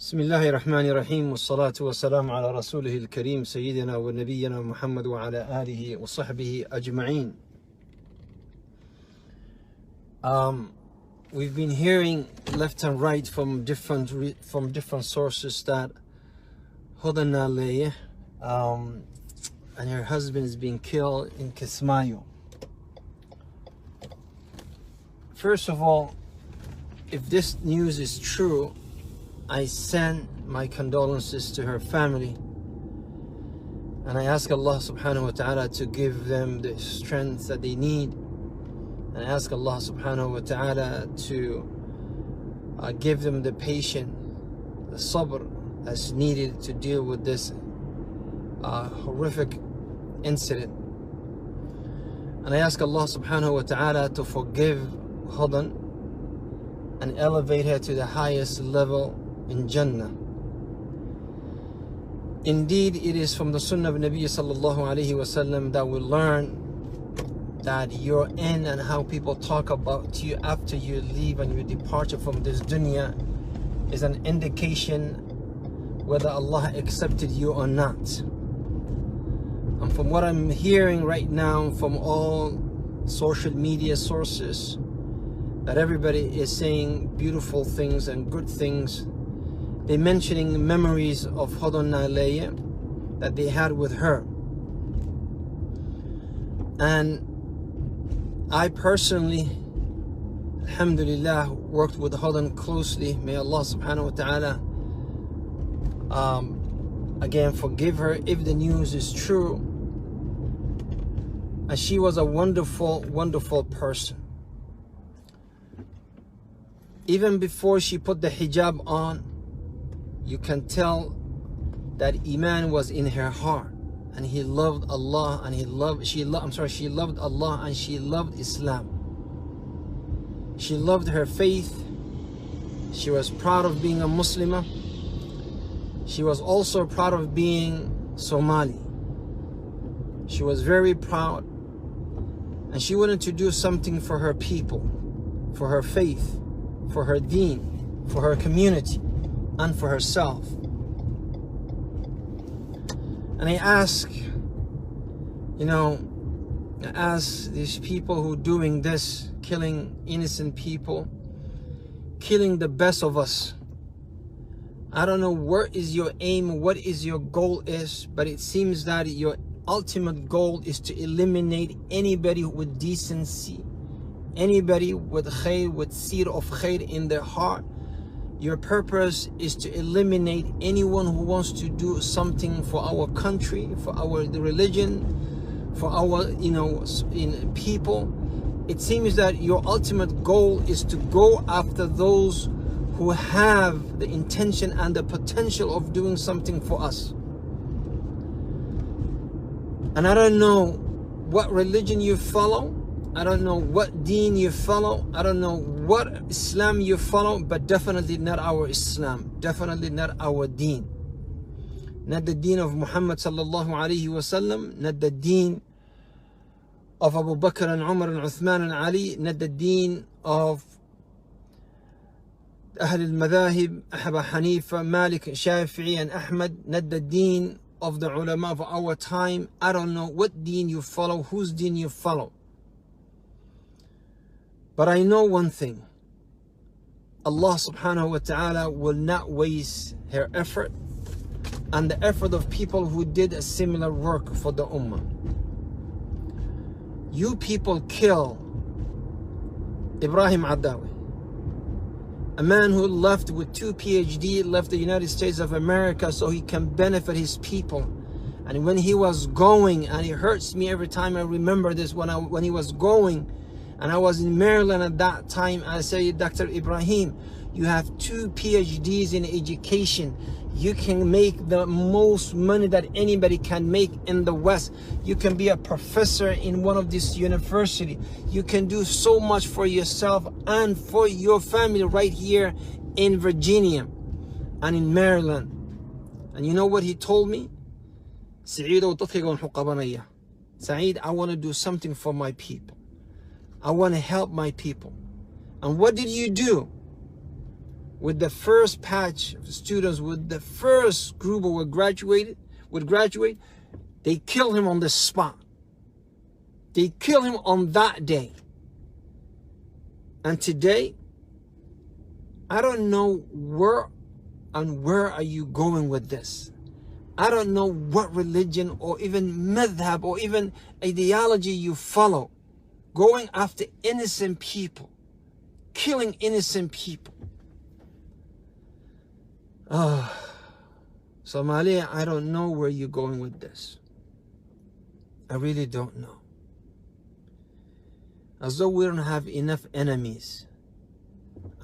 بسم الله الرحمن الرحيم والصلاة والسلام على رسوله الكريم سيدنا ونبينا محمد وعلى آله وصحبه أجمعين. We've been hearing left and right from different sources that hodan naleyeh and her husband is being killed in Kismayo. First of all, if this news is true, I send my condolences to her family, and I ask Allah subhanahu wa ta'ala to give them the strength that they need, and I ask Allah subhanahu wa ta'ala to give them the patience, the sabr that's needed to deal with this horrific incident. And I ask Allah subhanahu wa ta'ala to forgive Hodan and elevate her to the highest level in Jannah. Indeed, it is from the Sunnah of Nabi sallallahu alaihi wasallam that we learn that your end and how people talk about you after you leave and your departure from this dunya is an indication whether Allah accepted you or not. And from what I'm hearing right now from all social media sources, that everybody is saying beautiful things and good things. They're mentioning memories of hodan naleyeh that they had with her. And I personally, alhamdulillah, worked with hodan closely. May Allah subhanahu wa ta'ala again forgive her if the news is true. And she was a wonderful, wonderful person. Even before she put the hijab on, you can tell that Iman was in her heart, and he loved Allah, and she loved Allah and she loved Islam. She loved her faith. She was proud of being a Muslimah. She was also proud of being Somali. She was very proud, and she wanted to do something for her people, for her faith, for her deen, for her community, and for herself. And I ask these people who doing this, killing innocent people, killing the best of us. I don't know what is your aim, what is your goal is, but it seems that your ultimate goal is to eliminate anybody with decency, anybody with khair, with seed of khair in their heart. Your purpose is to eliminate anyone who wants to do something for our country, for our religion, for our people. It seems that your ultimate goal is to go after those who have the intention and the potential of doing something for us. And I don't know what religion you follow, I don't know what deen you follow, I don't know what Islam you follow, but definitely not our Islam, definitely not our deen. Not the deen of Muhammad sallallahu alaihi wasallam, not the deen of Abu Bakr and Umar and Uthman and Ali, not the deen of ehel al-madahib, Abu Hanifa, Malik, Shafi'i and Ahmad, not the deen of the ulama of our time. I don't know what deen you follow, whose deen you follow. But I know one thing, Allah subhanahu wa ta'ala will not waste her effort and the effort of people who did a similar work for the ummah. You people kill Ibrahim Adawi, a man who left with 2 PhD, left the United States of America so he can benefit his people. And when he was going, and it hurts me every time I remember this, when he was going, and I was in Maryland at that time, I say, Dr. Ibrahim, you have 2 PhDs in education. You can make the most money that anybody can make in the West. You can be a professor in one of these universities. You can do so much for yourself and for your family right here in Virginia and in Maryland. And you know what he told me? Saeed, I want to do something for my people. I want to help my people. And what did you do? with the first patch of students, with the first group who would graduate, they kill him on the spot. They kill him on that day. And today, I don't know where are you going with this. I don't know what religion or even madhab or even ideology you follow, going after innocent people, killing innocent people. Somalia, I don't know where you're going with this. I really don't know. As though we don't have enough enemies.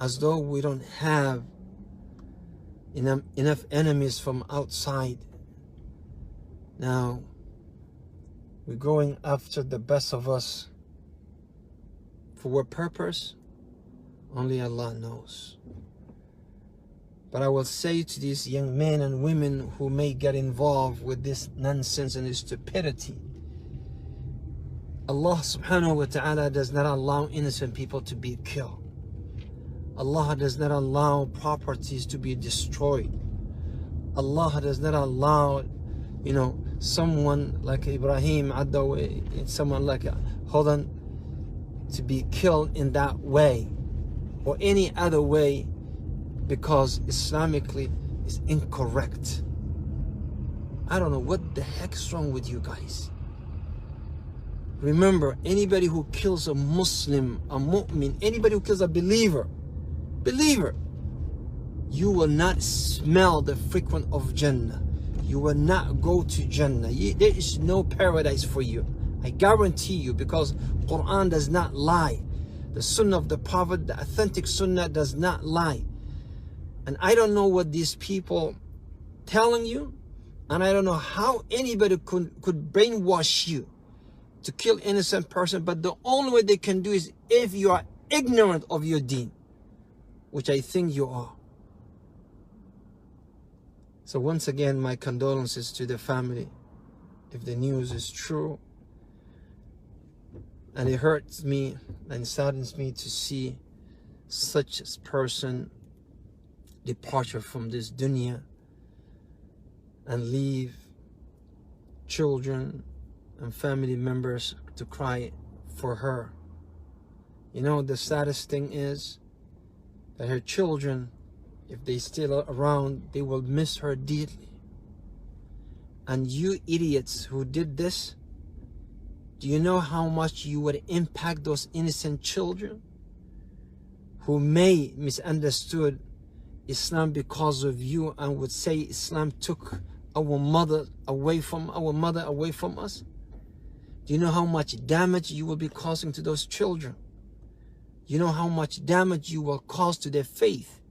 As though we don't have enough enemies from outside. Now, we're going after the best of us. For what purpose? Only Allah knows. But I will say to these young men and women who may get involved with this nonsense and this stupidity, Allah subhanahu wa ta'ala does not allow innocent people to be killed. Allah does not allow properties to be destroyed. Allah does not allow, someone like Ibrahim Adawi, someone like Hodan to be killed in that way or any other way, because Islamically is incorrect. I don't know what the heck's wrong with you guys. Remember, anybody who kills a Muslim, a mu'min, anybody who kills a believer, you will not smell the fragrance of Jannah. You will not go to Jannah. There is no paradise for you. I guarantee you, because Quran does not lie. The Sunnah of the Prophet, the authentic Sunnah, does not lie. And I don't know what these people telling you, and I don't know how anybody could brainwash you to kill innocent person, but the only way they can do is if you are ignorant of your deen, which I think you are. So once again, my condolences to the family if the news is true. And it hurts me and saddens me to see such a person departure from this dunya and leave children and family members to cry for her. The saddest thing is that her children, if they still around, they will miss her dearly. And you idiots who did this, do you know how much you would impact those innocent children who may misunderstood Islam because of you and would say Islam took our mother away from us? Do you know how much damage you will be causing to those children? You know how much damage you will cause to their faith?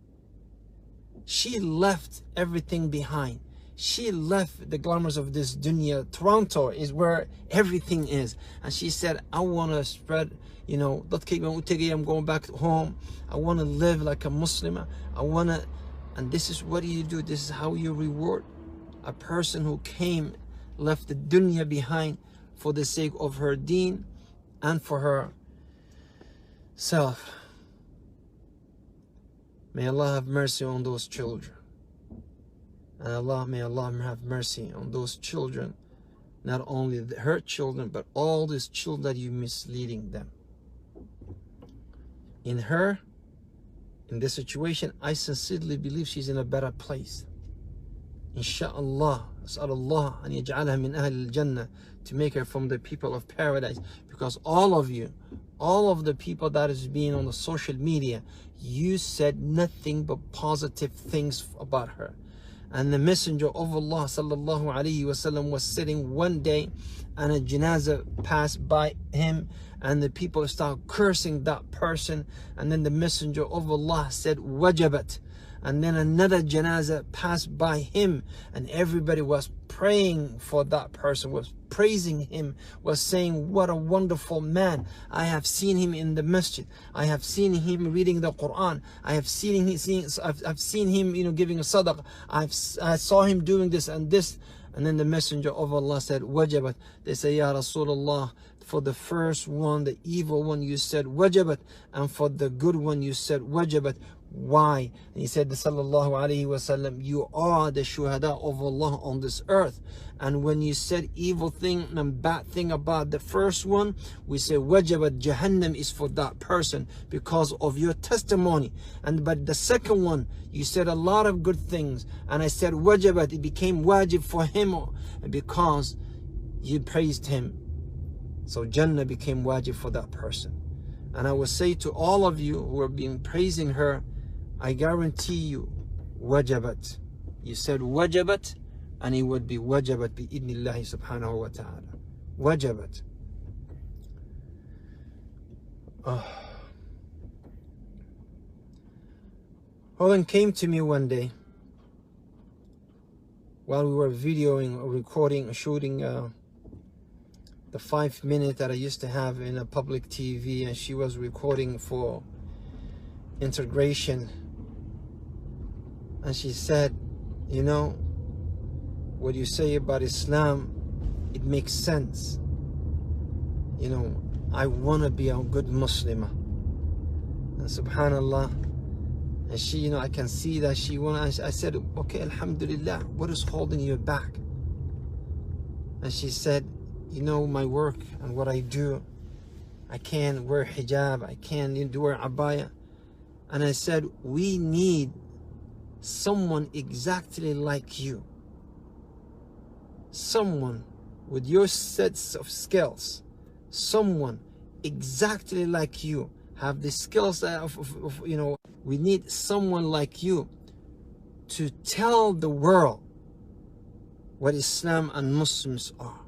She left everything behind. She left the glamours of this dunya. Toronto is where everything is. And she said, I want to spread, I'm going back home. I want to live like a Muslim. And this is what you do. This is how you reward a person who left the dunya behind for the sake of her deen and for herself. May Allah have mercy on those children. And may Allah have mercy on those children, not only her children, but all these children that you misleading them. In this situation, I sincerely believe she's in a better place. Insha'Allah, as'alullah an yaj'alaha min ehel al-jannah, to make her from the people of paradise. Because all of the people that is being on the social media, you said nothing but positive things about her. And the Messenger of Allah sallallahu alaihi wasallam was sitting one day, and a janazah passed by him, and the people start cursing that person, and then the Messenger of Allah said wajabat, and then another janazah passed by him, and everybody was praying for that person, was praising him, was saying, what a wonderful man. I have seen him in the masjid. I have seen him reading the Quran. I have seen him giving a sadaqah. I saw him doing this and this. And then the Messenger of Allah said, wajabat. They say, Ya Rasulullah, for the first one, the evil one, you said wajabat, and for the good one you said wajabat. Why? And he said, sallallahu alaihi wasallam, you are the shuhada of Allah on this earth. And when you said evil thing and bad thing about the first one, we say wajabat, Jahannam is for that person because of your testimony. And but the second one, you said a lot of good things, and I said wajabat, it became wajib for him because you praised him. So Jannah became wajib for that person. And I will say to all of you who have been praising her, I guarantee you, wajabat. You said wajabat, and it would be wajabat bi-idnillahi subhanahu wa ta'ala. Wajabat. Hodan came to me one day while we were videoing, recording, shooting the 5 minutes that I used to have in a public TV, and she was recording for integration. And she said, you know, what you say about Islam, it makes sense. You know, I want to be a good Muslimah. And subhanallah, and she, you know, I can see that she wants. I said, okay, alhamdulillah, what is holding you back? And she said, you know, my work and what I do, I can't wear hijab, I can't wear abaya. And I said, we need someone exactly like you. Someone with your sets of skills. Someone exactly like you. Have the skills of you know, we need someone like you to tell the world what Islam and Muslims are.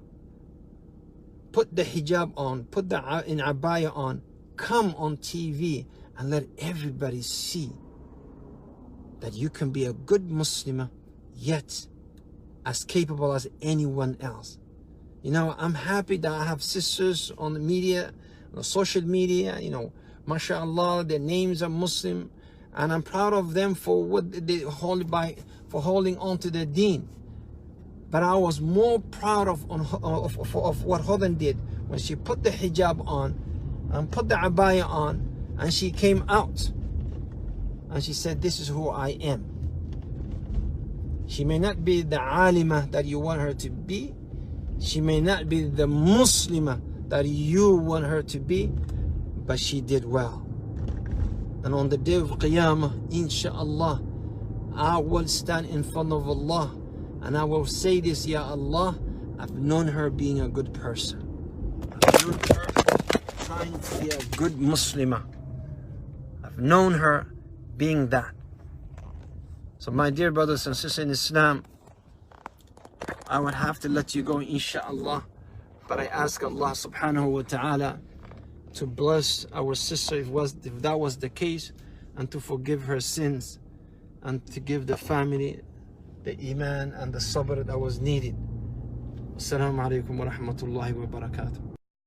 Put the hijab on, put the abaya on, come on TV and let everybody see that you can be a good Muslimah, yet as capable as anyone else. You know, I'm happy that I have sisters on the media, on social media, you know, mashallah, their names are Muslim, and I'm proud of them for what they hold by, for holding on to their deen. But I was more proud of what Hodan did when she put the hijab on and put the abaya on, and she came out and she said, this is who I am. She may not be the alima that you want her to be. She may not be the Muslimah that you want her to be, but she did well. And on the day of Qiyamah, inshallah, I will stand in front of Allah and I will say this, Ya Allah, I've known her being a good person. I've known her trying to be a good Muslimah. I've known her being that. So my dear brothers and sisters in Islam, I would have to let you go, inshallah. But I ask Allah subhanahu wa ta'ala to bless our sister if that was the case, and to forgive her sins, and to give the family the iman and the sabr that was needed. Assalamu alaikum wa rahmatullahi wa barakatuh.